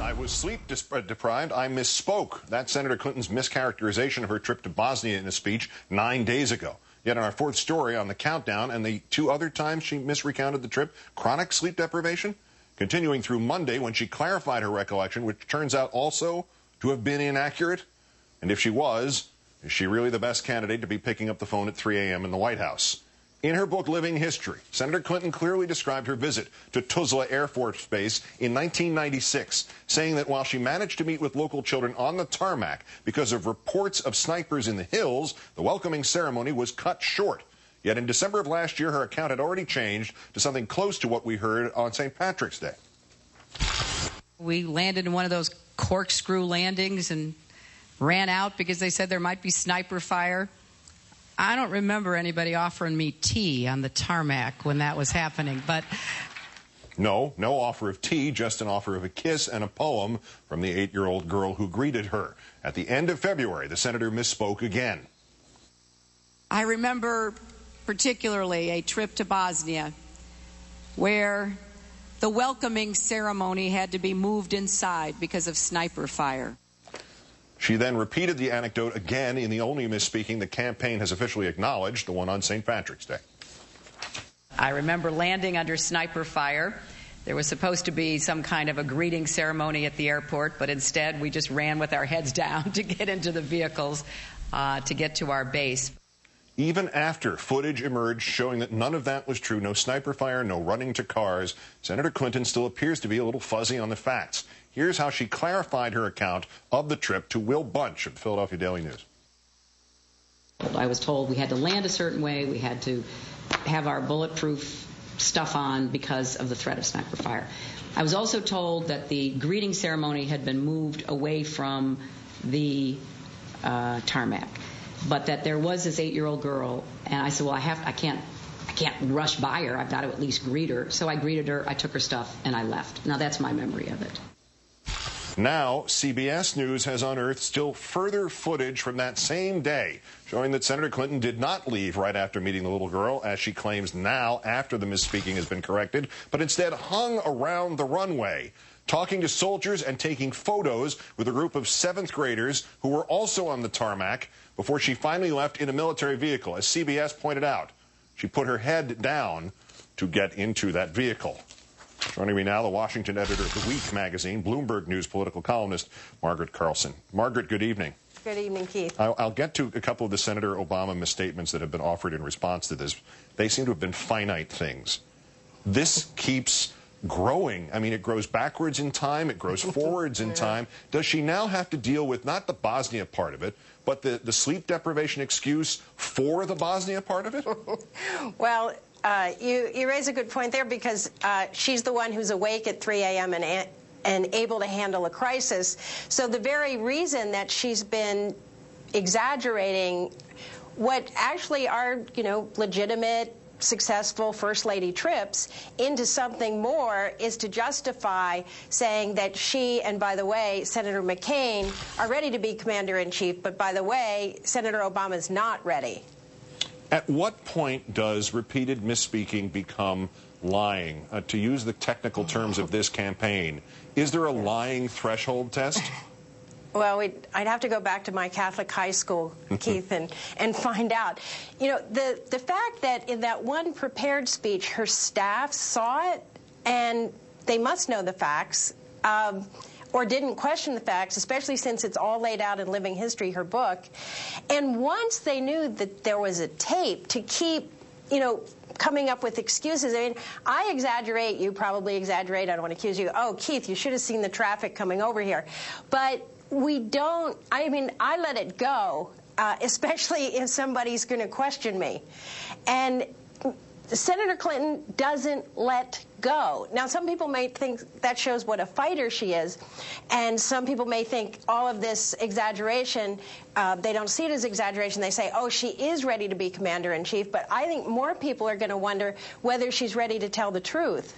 I was sleep-deprived. I misspoke. That's Senator Clinton's mischaracterization of her trip to Bosnia in a speech 9 days ago. Yet in our fourth story on the countdown and the 2 other times she misrecounted the trip, chronic sleep deprivation, continuing through Monday when she clarified her recollection, which turns out also to have been inaccurate. And if she was, is she really the best candidate to be picking up the phone at 3 a.m. in the White House? In her book, Living History, Senator Clinton clearly described her visit to Tuzla Air Force Base in 1996, saying that while she managed to meet with local children on the tarmac because of reports of snipers in the hills, the welcoming ceremony was cut short. Yet in December of last year, her account had already changed to something close to what we heard on St. Patrick's Day. We landed in one of those corkscrew landings and ran out because they said there might be sniper fire. I don't remember anybody offering me tea on the tarmac when that was happening, but... No offer of tea, just an offer of a kiss and a poem from the 8-year-old girl who greeted her. At the end of February, the senator misspoke again. I remember particularly a trip to Bosnia where the welcoming ceremony had to be moved inside because of sniper fire. She then repeated the anecdote again in the only misspeaking the campaign has officially acknowledged, the one on St. Patrick's Day. I remember landing under sniper fire. There was supposed to be some kind of a greeting ceremony at the airport, but instead we just ran with our heads down to get into the vehicles to get to our base. Even after footage emerged showing that none of that was true, no sniper fire, no running to cars, Senator Clinton still appears to be a little fuzzy on the facts. Here's how she clarified her account of the trip to Will Bunch of the Philadelphia Daily News. I was told we had to land a certain way, we had to have our bulletproof stuff on because of the threat of sniper fire. I was also told that the greeting ceremony had been moved away from the tarmac, but that there was this 8-year-old girl, and I said, well, I can't rush by her. I've got to at least greet her. So I greeted her, I took her stuff, and I left. Now that's my memory of it. Now, CBS News has unearthed still further footage from that same day, showing that Senator Clinton did not leave right after meeting the little girl, as she claims now after the misspeaking has been corrected, but instead hung around the runway, talking to soldiers and taking photos with a group of 7th graders who were also on the tarmac before she finally left in a military vehicle. As CBS pointed out, she put her head down to get into that vehicle. Joining me now, the Washington editor of The Week magazine, Bloomberg News political columnist, Margaret Carlson. Margaret, good evening. Good evening, Keith. I'll get to a couple of the Senator Obama misstatements that have been offered in response to this. They seem to have been finite things. This keeps growing. I mean, it grows backwards in time, it grows forwards in time. Does she now have to deal with not the Bosnia part of it, but the sleep deprivation excuse for the Bosnia part of it? Well, you raise a good point there, because she's the one who's awake at 3 a.m. and able to handle a crisis. So the very reason that she's been exaggerating what actually are, legitimate, successful First Lady trips into something more is to justify saying that she, and by the way, Senator McCain, are ready to be Commander-in-Chief, but by the way, Senator Obama's not ready. At what point does repeated misspeaking become lying? To use the technical terms of this campaign, is there a lying threshold test? Well, I'd have to go back to my Catholic high school, Keith, and find out. The fact that in that one prepared speech, her staff saw it, and they must know the facts, or didn't question the facts, especially since it's all laid out in Living History, her book. And once they knew that there was a tape, to keep, coming up with excuses. I mean, I exaggerate, you probably exaggerate, I don't want to accuse you. Oh, Keith, you should have seen the traffic coming over here. But we don't, I let it go, especially if somebody's going to question me. And Senator Clinton doesn't let go. Now, some people may think that shows what a fighter she is, and some people may think all of this exaggeration, they don't see it as exaggeration. They say, oh, she is ready to be Commander-in-Chief, but I think more people are going to wonder whether she's ready to tell the truth.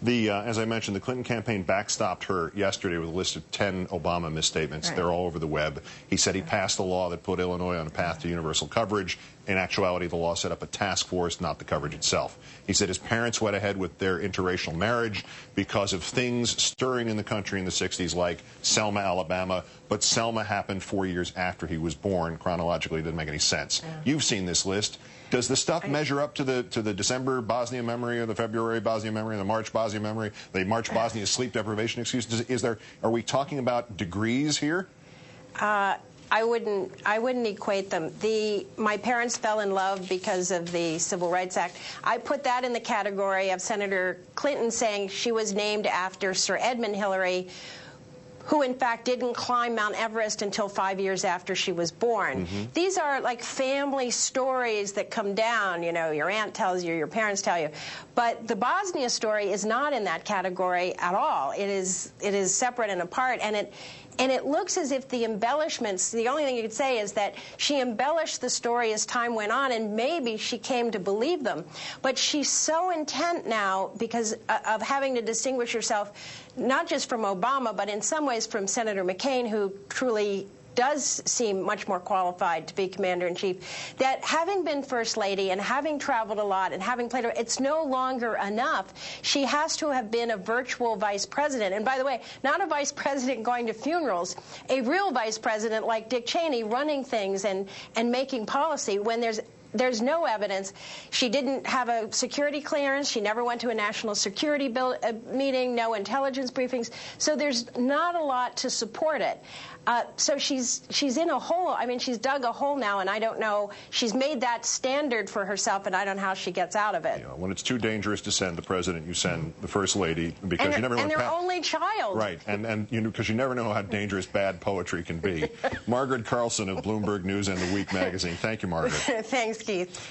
As I mentioned, the Clinton campaign backstopped her yesterday with a list of 10 Obama misstatements. Right. They're all over the web. He said he passed a law that put Illinois on a path to universal coverage. In actuality, the law set up a task force, not the coverage itself. He said his parents went ahead with their interracial marriage because of things stirring in the country in the 60s, like Selma, Alabama. But Selma happened 4 years after he was born. Chronologically, it didn't make any sense. Yeah. You've seen this list. Does the stuff measure up to the December Bosnia memory, or the February Bosnia memory, or the March Bosnia memory, the March Bosnia sleep deprivation excuse? Are we talking about degrees here? I wouldn't equate them. My parents fell in love because of the Civil Rights Act. I put that in the category of Senator Clinton saying she was named after Sir Edmund Hillary, who in fact didn't climb Mount Everest until 5 years after she was born. Mm-hmm. These are like family stories that come down. You know, your aunt tells you, your parents tell you. But the Bosnia story is not in that category at all. It is separate and apart, and it looks as if the embellishments, the only thing you could say is that she embellished the story as time went on, and maybe she came to believe them. But she's so intent now because of having to distinguish herself not just from Obama, but in some ways from Senator McCain, who truly does seem much more qualified to be commander-in-chief, that having been first lady and having traveled a lot and having played, it's no longer enough. She has to have been a virtual vice president. And by the way, not a vice president going to funerals, a real vice president like Dick Cheney running things and making policy when there's no evidence. She didn't have a security clearance. She never went to a national security meeting, no intelligence briefings. So there's not a lot to support it. So she's in a hole. I mean, she's dug a hole now, and I don't know. She's made that standard for herself, and I don't know how she gets out of it. Yeah, when it's too dangerous to send the president, you send the first lady, because you never know. And their only child. Right, and you know, because you never know how dangerous bad poetry can be. Margaret Carlson of Bloomberg News and The Week magazine. Thank you, Margaret. Thanks, Keith.